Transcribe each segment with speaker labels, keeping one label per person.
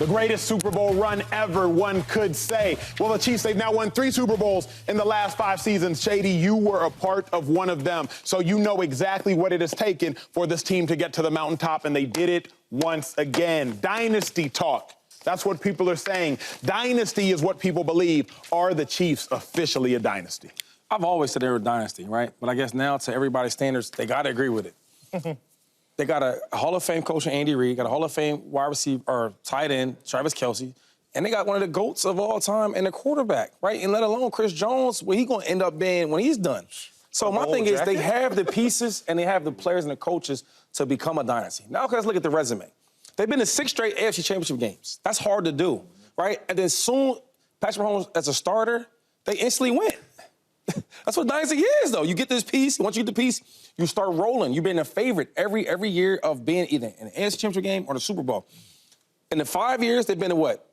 Speaker 1: The greatest Super Bowl run ever, one could say. Well, the Chiefs, they've now won 3 Super Bowls in the last 5 seasons. Shady, you were a part of one of them. So you know exactly what it has taken for this team to get to the mountaintop, and they did it once again. Dynasty talk. That's what people are saying. Dynasty is what people believe. Are the Chiefs officially a dynasty?
Speaker 2: I've always said they were a dynasty, right? But I guess now, to everybody's standards, they got to agree with it. They got a Hall of Fame coach in Andy Reid, got a Hall of Fame wide receiver or tight end, Travis Kelce, and they got one of the GOATs of all time and a quarterback, right? And let alone Chris Jones, what he gonna end up being when he's done. So my thing is, they have the pieces and they have the players and the coaches to become a dynasty. Now let's look at the resume. They've been to 6 straight AFC Championship games. That's hard to do, right? And then soon, Patrick Mahomes as a starter, they instantly win. That's what dynasty is, though. You get this piece. Once you get the piece, you start rolling. You've been a favorite every year of being either in the AFC Championship game or the Super Bowl. In the 5 years, they've been to what?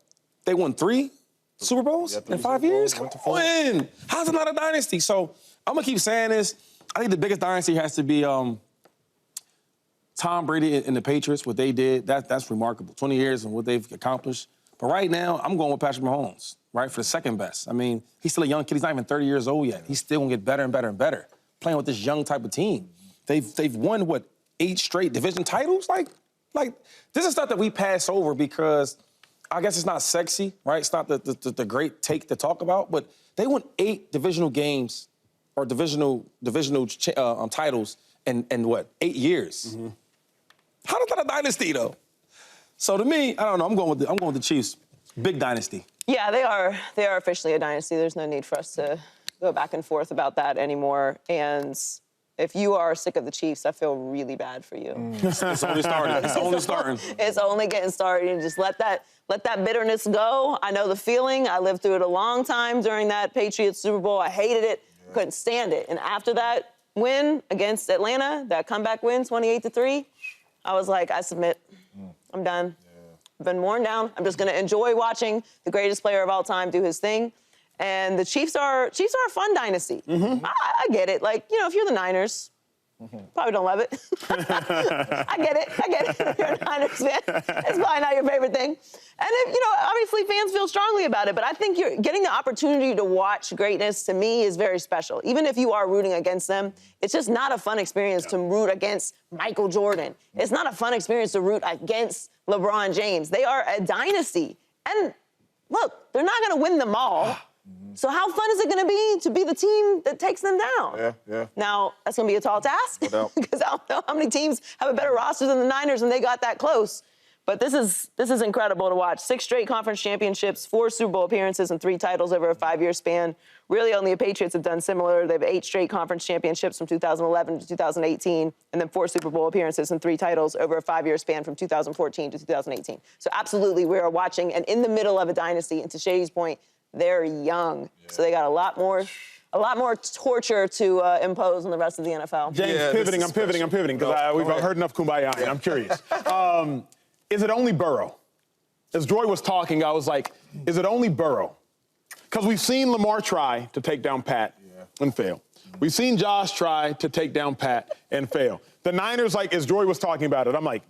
Speaker 2: They won 3 Super Bowls in 5 years? Come on. How's it not a dynasty? So I'm going to keep saying this. I think the biggest dynasty has to be Tom Brady and the Patriots, what they did. That's remarkable. 20 years and what they've accomplished. But right now, I'm going with Patrick Mahomes, right, for the second best. I mean, he's still a young kid. He's not even 30 years old yet. He's still going to get better and better and better playing with this young type of team. They've won, what, 8 straight division titles? Like this is stuff that we pass over because I guess it's not sexy, right? It's not the great take to talk about, but they won 8 divisional games or divisional titles in what, 8 years? Mm-hmm. How is that a dynasty, though? So to me, I don't know. I'm going with the Chiefs. Big dynasty. Yeah, they are officially a dynasty. There's no need for us to go back and forth about that anymore. And if you are sick of the Chiefs, I feel really bad for you. It's only starting. It's only starting. It's only getting started. And just let that bitterness go. I know the feeling. I lived through it a long time during that Patriots Super Bowl. I hated it. Yeah. Couldn't stand it. And after that win against Atlanta, that comeback win, 28-3, I was like, I submit. I'm done. Yeah. I've been worn down. I'm just going to enjoy watching the greatest player of all time do his thing. And the Chiefs are a fun dynasty. Mm-hmm. I get it. Like, if you're the Niners, probably don't love it. I get it. If you're a Niners fan, it's probably not your favorite thing. And, obviously fans feel strongly about it, but I think you're getting the opportunity to watch greatness, to me, is very special. Even if you are rooting against them, it's just not a fun experience to root against Michael Jordan. It's not a fun experience to root against LeBron James. They are a dynasty. And look, they're not going to win them all. So how fun is it going to be the team that takes them down? Yeah. Now, that's going to be a tall task because I don't know how many teams have a better roster than the Niners and they got that close. But this is incredible to watch. 6 straight conference championships, 4 Super Bowl appearances, and 3 titles over a 5-year span. Really, only the Patriots have done similar. They have 8 straight conference championships from 2011 to 2018, and then 4 Super Bowl appearances and 3 titles over a 5-year span from 2014 to 2018. So absolutely, we are watching and in the middle of a dynasty. And to Shady's point, they're young, so they got a lot more torture to impose on the rest of the NFL.
Speaker 1: James, I'm pivoting, because we've heard enough kumbaya, and I'm curious. Is it only Burrow? As Joy was talking, I was like, is it only Burrow? Because we've seen Lamar try to take down Pat and fail. We've seen Josh try to take down Pat and fail. The Niners, like, as Joy was talking about it, I'm like,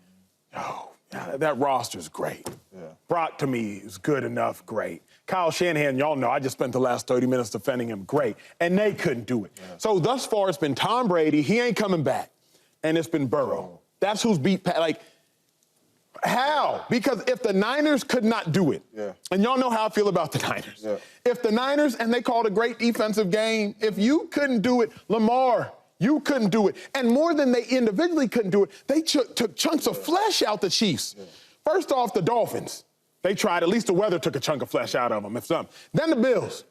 Speaker 1: that roster's great. Yeah. Brock, to me, is good enough, great. Kyle Shanahan, y'all know, I just spent the last 30 minutes defending him, great. And they couldn't do it. Yeah. So thus far, it's been Tom Brady, he ain't coming back. And it's been Burrow. That's who's beat Pat. Like, how? Because if the Niners could not do it, and y'all know how I feel about the Niners. Yeah. If the Niners, and they called a great defensive game, if you couldn't do it, Lamar, you couldn't do it. And more than they individually couldn't do it, they took chunks of flesh out the Chiefs. Yeah. First off, the Dolphins. They tried. At least the weather took a chunk of flesh out of them, if something. Then the Bills.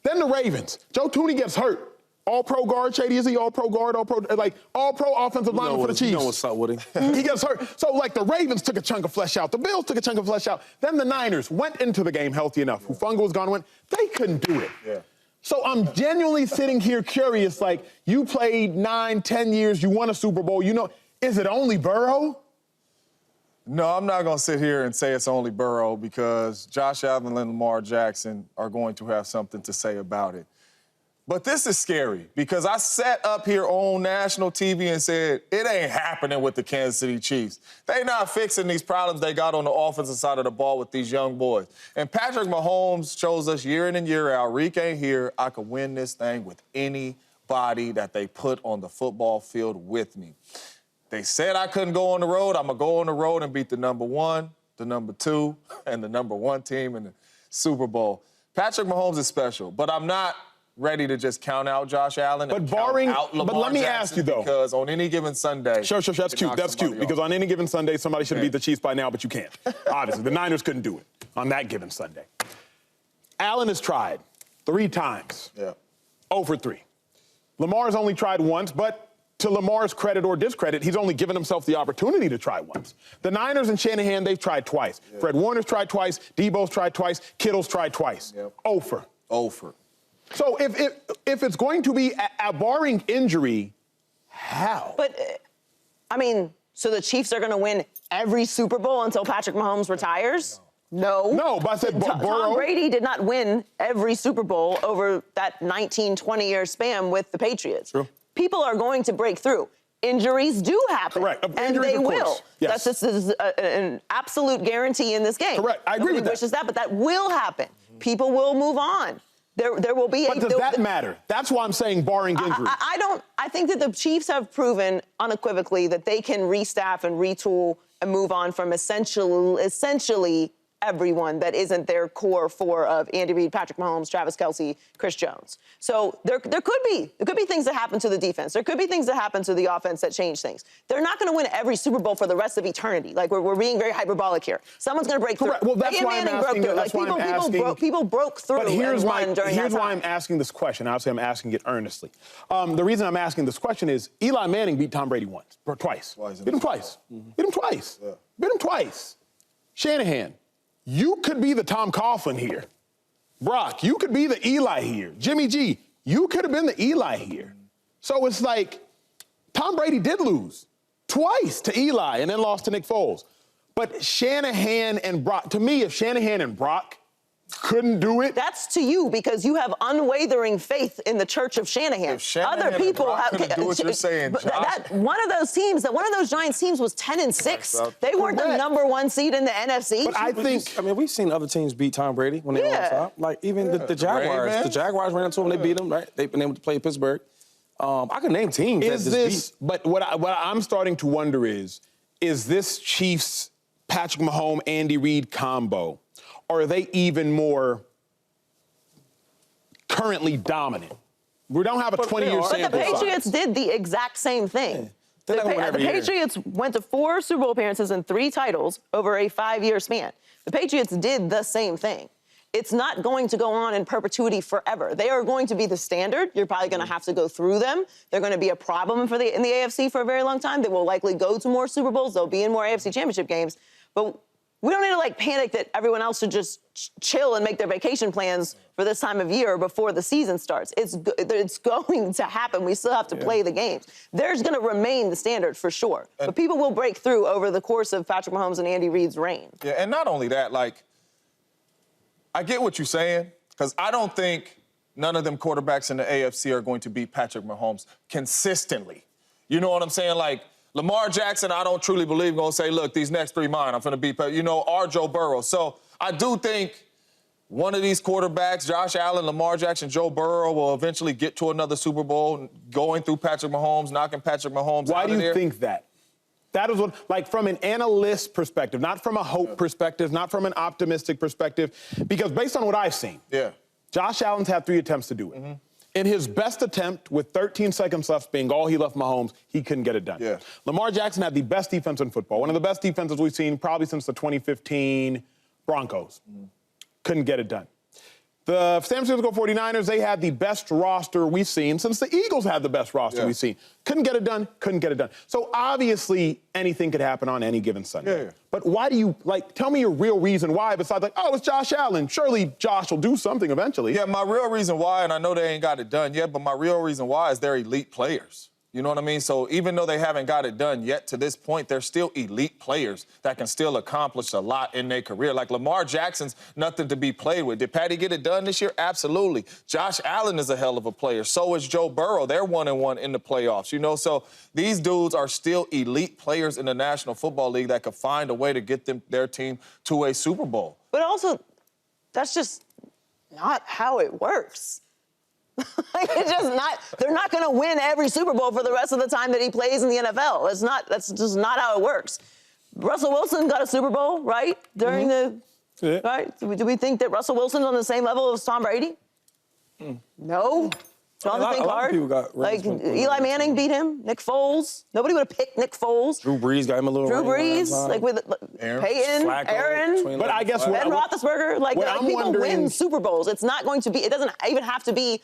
Speaker 1: Then the Ravens. Joe Tooney gets hurt. All-pro guard, Shady, is he all-pro guard, all-pro offensive lineman for the Chiefs? You know what's up with him. He gets hurt. So, the Ravens took a chunk of flesh out. The Bills took a chunk of flesh out. Then the Niners went into the game healthy enough. Hufanga was gone, they couldn't do it. Yeah. So I'm genuinely sitting here curious, you played 9, 10 years, you won a Super Bowl, is it only Burrow?
Speaker 3: No, I'm not going to sit here and say it's only Burrow because Josh Allen and Lamar Jackson are going to have something to say about it. But this is scary because I sat up here on national TV and said, it ain't happening with the Kansas City Chiefs. They not fixing these problems they got on the offensive side of the ball with these young boys. And Patrick Mahomes shows us year in and year out, Reek ain't here, I could win this thing with anybody that they put on the football field with me. They said I couldn't go on the road. I'm going to go on the road and beat the number 1, the number 2, and the number 1 team in the Super Bowl. Patrick Mahomes is special, but I'm not ready to just count out Josh Allen.
Speaker 1: But barring, but let me ask you though,
Speaker 3: because on any given Sunday,
Speaker 1: sure, that's cute. That's cute because on any given Sunday, somebody should have beat the Chiefs by now, but you can't. Obviously, the Niners couldn't do it on that given Sunday. Allen has tried 3 times. 0 for 3. Lamar's only tried once, but to Lamar's credit or discredit, he's only given himself the opportunity to try once. The Niners and Shanahan, they've tried twice. Fred Warner's tried twice. Debo's tried twice. Kittle's tried twice. 0 for. So if it's going to be a barring injury, how?
Speaker 4: But, I mean, so the Chiefs are going to win every Super Bowl until Patrick Mahomes retires? No,
Speaker 1: but I said Burrow.
Speaker 4: Tom Brady did not win every Super Bowl over that 19, 20-year span with the Patriots.
Speaker 1: True.
Speaker 4: People are going to break through. Injuries do happen.
Speaker 1: Correct.
Speaker 4: And
Speaker 1: Injuries,
Speaker 4: they
Speaker 1: of
Speaker 4: will.
Speaker 1: course. Yes.
Speaker 4: This is an absolute guarantee in this game.
Speaker 1: Correct. I agree with that.
Speaker 4: Nobody wishes that, but that will happen. People will move on. There will be
Speaker 1: but does that matter? That's why I'm saying barring injury.
Speaker 4: I think that the Chiefs have proven unequivocally that they can restaff and retool and move on from essentially everyone that isn't their core 4 of Andy Reid, Patrick Mahomes, Travis Kelce, Chris Jones. So there could be things that happen to the defense. There could be things that happen to the offense that change things. They're not going to win every Super Bowl for the rest of eternity. Like we're being very hyperbolic here. Someone's going to break through.
Speaker 1: Correct. Well, that's why I'm asking. That's why I'm asking.
Speaker 4: People broke through.
Speaker 1: But here's why I'm
Speaker 4: time.
Speaker 1: asking this question. Obviously, I'm asking it earnestly. The reason I'm asking this question is Eli Manning beat Tom Brady once or twice. Beat him twice. Beat him twice. Beat him twice. Shanahan. You could be the Tom Coughlin here. Brock, you could be the Eli here. Jimmy G, you could have been the Eli here. So it's like Tom Brady did lose twice to Eli and then lost to Nick Foles. But Shanahan and Brock, to me, if Shanahan and Brock couldn't do it.
Speaker 4: That's to you because you have unwavering faith in the Church of Shanahan.
Speaker 3: If Shanahan
Speaker 4: Other people
Speaker 3: and Brock
Speaker 4: have.
Speaker 3: couldn't do what you're saying, Josh.
Speaker 4: One of those Giants teams was 10-6. They weren't the number 1 seed in the NFC.
Speaker 1: But I think,
Speaker 2: we've seen other teams beat Tom Brady when they were on top. Like even the Jaguars. The Jaguars ran into them, they beat them, right? They've been able to play Pittsburgh. I can name teams
Speaker 1: But what I'm starting to wonder is this Chiefs, Patrick Mahomes, Andy Reid combo, are they even more currently dominant? We don't have a 20-year sample size.
Speaker 4: But the Patriots did the exact same thing. The Patriots went to 4 Super Bowl appearances and 3 titles over a 5-year span. The Patriots did the same thing. It's not going to go on in perpetuity forever. They are going to be the standard. You're probably going to have to go through them. They're going to be a problem in the AFC for a very long time. They will likely go to more Super Bowls. They'll be in more AFC championship games. But we don't need to panic that everyone else should just chill and make their vacation plans for this time of year before the season starts. It's going to happen. We still have to play the games. There's going to remain the standard for sure. But people will break through over the course of Patrick Mahomes and Andy Reid's reign.
Speaker 3: Yeah, and not only that, I get what you're saying, because I don't think none of them quarterbacks in the AFC are going to beat Patrick Mahomes consistently. You know what I'm saying? Lamar Jackson, I don't truly believe going to say, look, these next 3 mine, I'm going to beat, or Joe Burrow. So I do think one of these quarterbacks, Josh Allen, Lamar Jackson, Joe Burrow, will eventually get to another Super Bowl, going through Patrick Mahomes, knocking Patrick Mahomes out of there.
Speaker 1: Why do you think that? That is what, from an analyst perspective, not from a hope perspective, not from an optimistic perspective, because based on what I've seen, Josh Allen's had 3 attempts to do it. In his best attempt, with 13 seconds left being all he left Mahomes, he couldn't get it done. Lamar Jackson had the best defense in football, one of the best defenses we've seen probably since the 2015 Broncos. Couldn't get it done. The San Francisco 49ers, they had the best roster we've seen since the Eagles had the best roster we've seen. Couldn't get it done, couldn't get it done. So obviously anything could happen on any given Sunday. But why do you, tell me your real reason why, besides it's Josh Allen. Surely Josh will do something eventually.
Speaker 3: Yeah, my real reason why, and I know they ain't got it done yet, but my real reason why is they're elite players. You know what I mean? So even though they haven't got it done yet to this point, they're still elite players that can still accomplish a lot in their career. Like Lamar Jackson's nothing to be played with. Did Patty get it done this year? Absolutely. Josh Allen is a hell of a player. So is Joe Burrow. They're 1-1 in the playoffs, you know? So these dudes are still elite players in the National Football League that could find a way to get their team to a Super Bowl.
Speaker 4: But also, that's just not how it works. Like, it's just not, they're not going to win every Super Bowl for the rest of the time that he plays in the NFL. That's just not how it works. Russell Wilson got a Super Bowl, right? During right? Do we think that Russell Wilson's on the same level as Tom Brady? No. Jonathan Card. Like, Eli Manning beat him. Nick Foles. Nobody would have picked Nick Foles.
Speaker 2: Drew Brees got him a little.
Speaker 4: Drew Brees, like with Peyton,
Speaker 2: Flacco,
Speaker 4: Aaron.
Speaker 1: But I guess
Speaker 4: Ben Roethlisberger. Like people win Super Bowls. It's not going to be. It doesn't even have to be.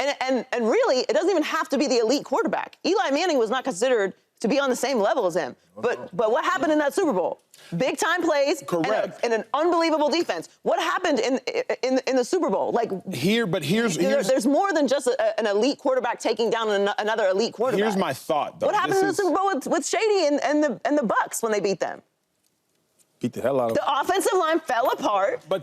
Speaker 4: And really, it doesn't even have to be the elite quarterback. Eli Manning was not considered to be on the same level as him. But what happened in that Super Bowl? Big time plays.
Speaker 1: Correct.
Speaker 4: And an unbelievable defense. What happened in the Super Bowl? Like there's more than just an elite quarterback taking down another elite quarterback.
Speaker 1: Here's my thought, though.
Speaker 4: What happened in the Super Bowl with Shady and the Bucks when they beat them?
Speaker 2: Beat the hell out of them.
Speaker 4: The offensive line fell apart, and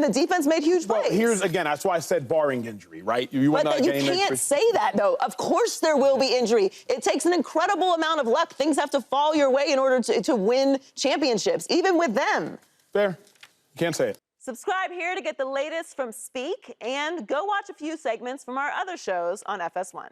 Speaker 4: the defense made huge plays.
Speaker 1: Here's, again, that's why I said barring injury, right?
Speaker 4: But you can't say that, though. Of course there will be injury. It takes an incredible amount of luck. Things have to fall your way in order to win championships, even with them.
Speaker 1: Fair. Can't say it.
Speaker 4: Subscribe here to get the latest from Speak, and go watch a few segments from our other shows on FS1.